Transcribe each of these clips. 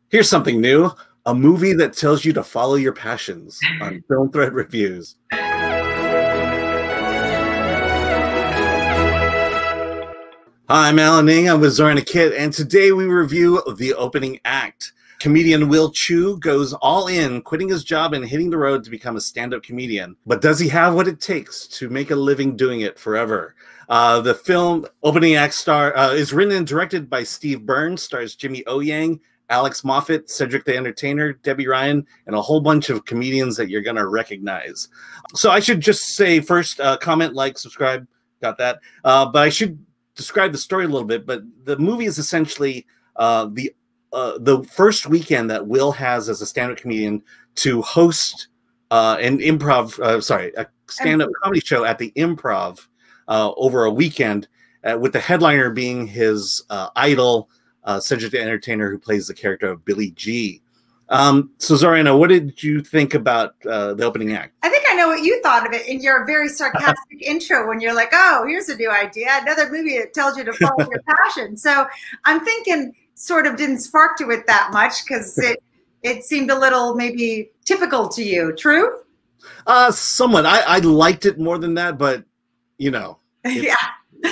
Here's something new, a movie that tells you to follow your passions on Film Thread Reviews. Hi, I'm Alan Ng. I'm with Zorianna Kit, and today we review the opening act. Comedian Will Chu goes all in, quitting his job and hitting the road to become a stand-up comedian. But does he have what it takes to make a living doing it forever? The film opening act is written and directed by Steve Byrne, stars Jimmy O Yang, Alex Moffat, Cedric the Entertainer, Debby Ryan, and a whole bunch of comedians that you're going to recognize. So I should just say first, comment, like, subscribe, got that. But I should describe the story a little bit. But the movie is essentially the first weekend that Will has as a stand-up comedian to host a stand-up comedy show at the Improv over a weekend, with the headliner being his idol, Cedric the Entertainer, who plays the character of Billy G. So Zorianna, what did you think about the opening act? I think I know what you thought of it in your very sarcastic intro when you're like, oh, here's a new idea, another movie that tells you to follow your passion. So I'm thinking sort of didn't spark to it that much because it seemed a little maybe typical to you. True? Somewhat. I liked it more than that, but you know. Yeah.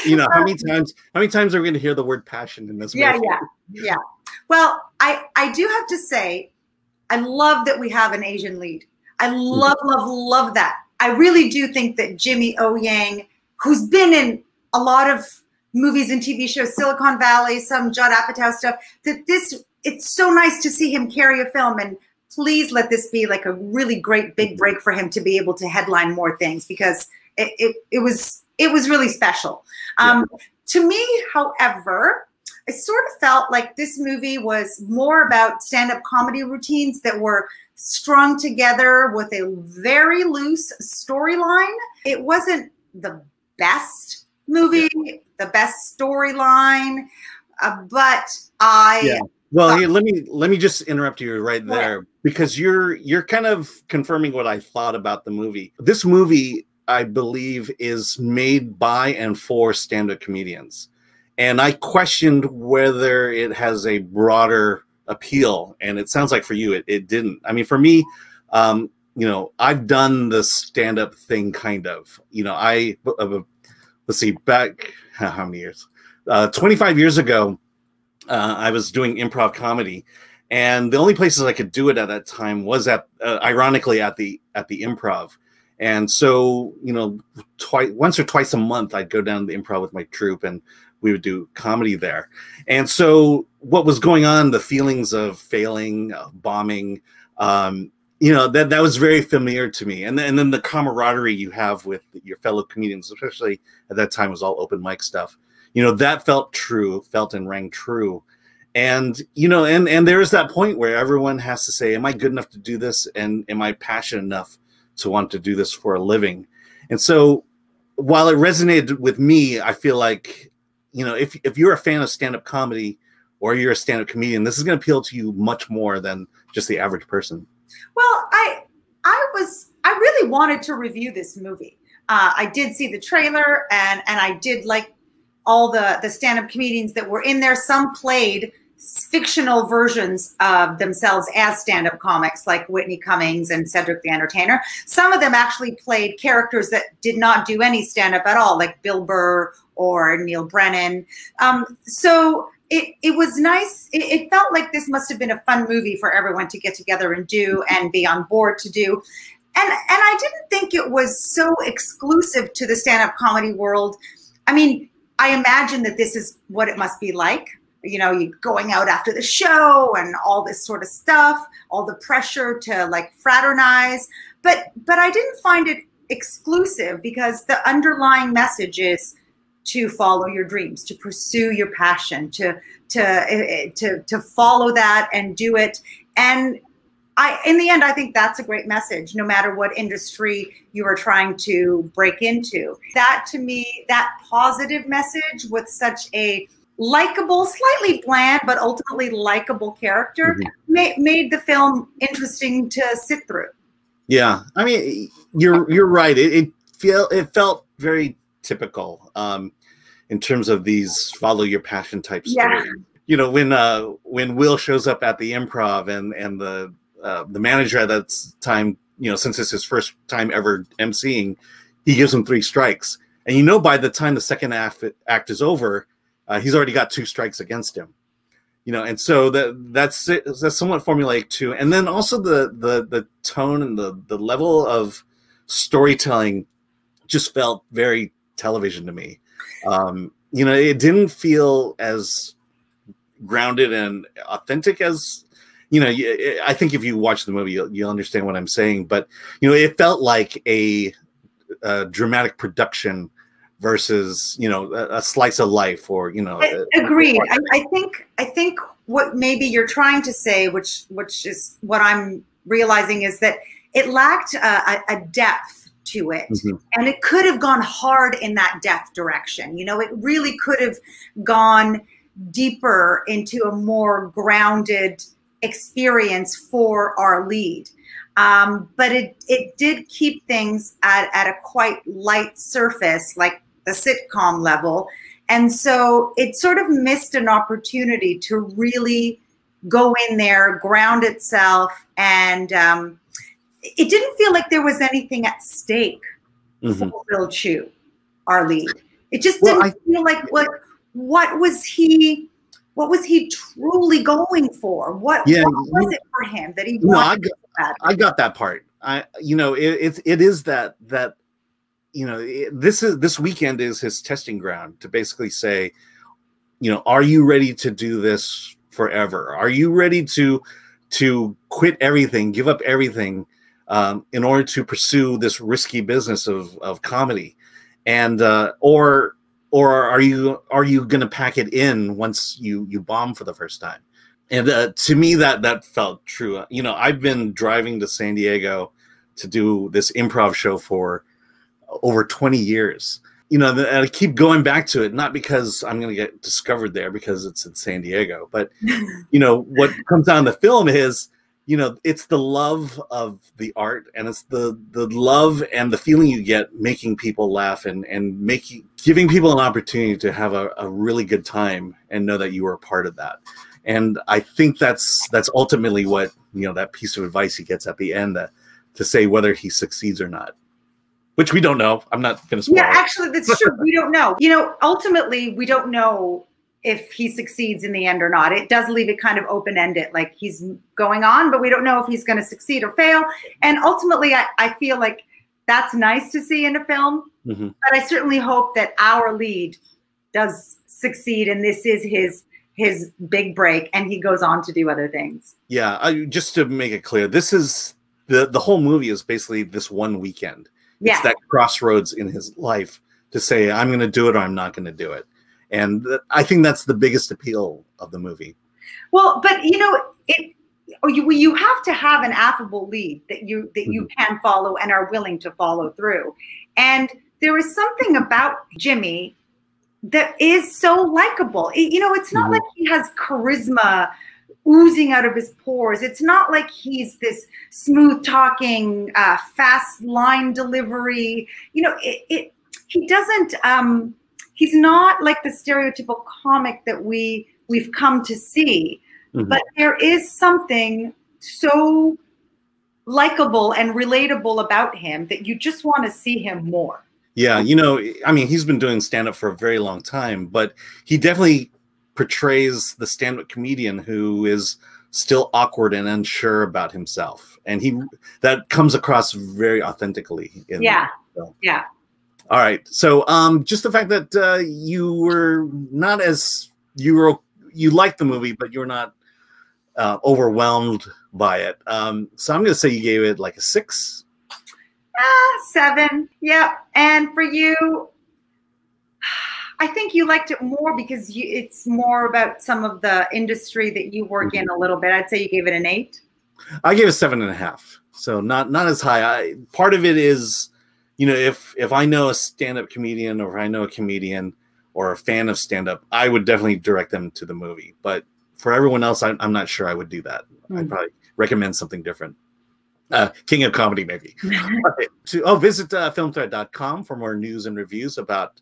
You know, how many times are we going to hear the word passion in this movie? Yeah. Well, I do have to say, I love that we have an Asian lead. I love that. I really do think that Jimmy O Yang, who's been in a lot of movies and TV shows, Silicon Valley, some Judd Apatow stuff, it's so nice to see him carry a film, and please let this be like a really great big break for him to be able to headline more things, because it was really special. To me, however, I sort of felt like this movie was more about stand-up comedy routines that were strung together with a very loose storyline. It wasn't the best movie, the best storyline, but Well, here, let me just interrupt you right there, because you're kind of confirming what I thought about the movie. This movie, I believe, is made by and for stand-up comedians. And I questioned whether it has a broader appeal. And it sounds like for you, it didn't. I mean, for me, you know, I've done the stand-up thing kind of. You know, let's see, back, how many years? 25 years ago, I was doing improv comedy. And the only places I could do it at that time was ironically, at the Improv. And so, you know, once or twice a month, I'd go down to the Improv with my troupe, and we would do comedy there. And so what was going on, the feelings of failing, bombing, you know, that was very familiar to me. And then the camaraderie you have with your fellow comedians, especially at that time, was all open mic stuff. You know, that felt and rang true. And, you know, and there is that point where everyone has to say, am I good enough to do this? And am I passionate enough to want to do this for a living? And so while it resonated with me, I feel like, you know, if you're a fan of stand-up comedy or you're a stand-up comedian, this is going to appeal to you much more than just the average person. Well, I really wanted to review this movie. I did see the trailer, and I did like all the stand-up comedians that were in there. Some played fictional versions of themselves as stand-up comics, like Whitney Cummings and Cedric the Entertainer. Some of them actually played characters that did not do any stand-up at all, like Bill Burr or Neil Brennan. So it was nice. It felt like this must have been a fun movie for everyone to get together and do and be on board to do. And I didn't think it was so exclusive to the stand-up comedy world. I mean, I imagine that this is what it must be like. You know, you going out after the show and all this sort of stuff, all the pressure to like fraternize. But I didn't find it exclusive, because the underlying message is to follow your dreams, to pursue your passion, to follow that and do it. And in the end, I think that's a great message, no matter what industry you are trying to break into. That, to me, that positive message with such a likable, slightly bland, but ultimately likable character made the film interesting to sit through. Yeah, I mean, you're right. It felt very typical in terms of these follow your passion type stories. you know, when Will shows up at the Improv and the manager at that time, you know, since it's his first time ever emceeing, he gives him 3 strikes. And you know, by the time the second act is over, he's already got 2 strikes against him. You know, and so that's somewhat formulaic too. And then also the tone and the level of storytelling just felt very television to me. You know, it didn't feel as grounded and authentic as, you know, I think if you watch the movie, you'll understand what I'm saying. But, you know, it felt like a dramatic production versus, you know, a slice of life, or, you know. Agreed. I think what maybe you're trying to say, which is what I'm realizing, is that it lacked a depth to it. And it could have gone hard in that depth direction. You know, it really could have gone deeper into a more grounded experience for our lead. But it did keep things at a quite light surface, like the sitcom level. And so it sort of missed an opportunity to really go in there, ground itself, and it didn't feel like there was anything at stake for Bill Chu, our lead. It just didn't feel like what was he truly going for? What was it for him that he wanted? I got that part. You know, it is that you know, this weekend is his testing ground to basically say, you know, are you ready to do this forever? Are you ready to quit everything, give up everything, in order to pursue this risky business of comedy? And or are you going to pack it in once you bomb for the first time? And to me, that felt true. You know, I've been driving to San Diego to do this improv show for over 20 years. You know, and I keep going back to it, not because I'm going to get discovered there because it's in San Diego, but, you know, what comes out in the film is, you know, it's the love of the art, and it's the love and the feeling you get making people laugh and giving people an opportunity to have a really good time and know that you were a part of that. And I think that's ultimately what, you know, that piece of advice he gets at the end, to say whether he succeeds or not, which we don't know. I'm not going to spoil. Yeah, actually, that's true. We don't know. You know, ultimately, we don't know if he succeeds in the end or not. It does leave it kind of open-ended, like he's going on, but we don't know if he's going to succeed or fail. And ultimately, I feel like that's nice to see in a film, but I certainly hope that our lead does succeed, and this is his big break, and he goes on to do other things. Yeah, just to make it clear, this is the whole movie is basically this one weekend. It's that crossroads in his life to say, I'm going to do it or I'm not going to do it. And I think that's the biggest appeal of the movie. Well, but you know, you have to have an affable lead that you can follow and are willing to follow through. And there is something about Jimmy that is so likable. You know, it's not like he has charisma oozing out of his pores. It's not like he's this smooth talking, fast line delivery. You know, he doesn't. He's not like the stereotypical comic that we've come to see, but there is something so likable and relatable about him that you just want to see him more. Yeah, you know, I mean, he's been doing stand-up for a very long time, but he definitely portrays the stand-up comedian who is still awkward and unsure about himself, and that comes across very authentically. Yeah. All right. So just the fact that you were not as you liked the movie, but you're not overwhelmed by it. So I'm going to say you gave it like a 6. 7. Yeah. And for you, I think you liked it more because it's more about some of the industry that you work in a little bit. I'd say you gave it an 8. I gave it 7.5. So not as high. Part of it is, you know, if I know a stand-up comedian, or if I know a comedian or a fan of stand-up, I would definitely direct them to the movie. But for everyone else, I'm not sure I would do that. I'd probably recommend something different. King of Comedy, maybe. Visit filmthread.com for more news and reviews about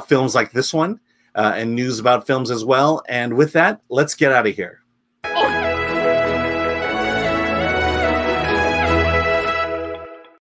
films like this one. and news about films as well. And with that, let's get out of here.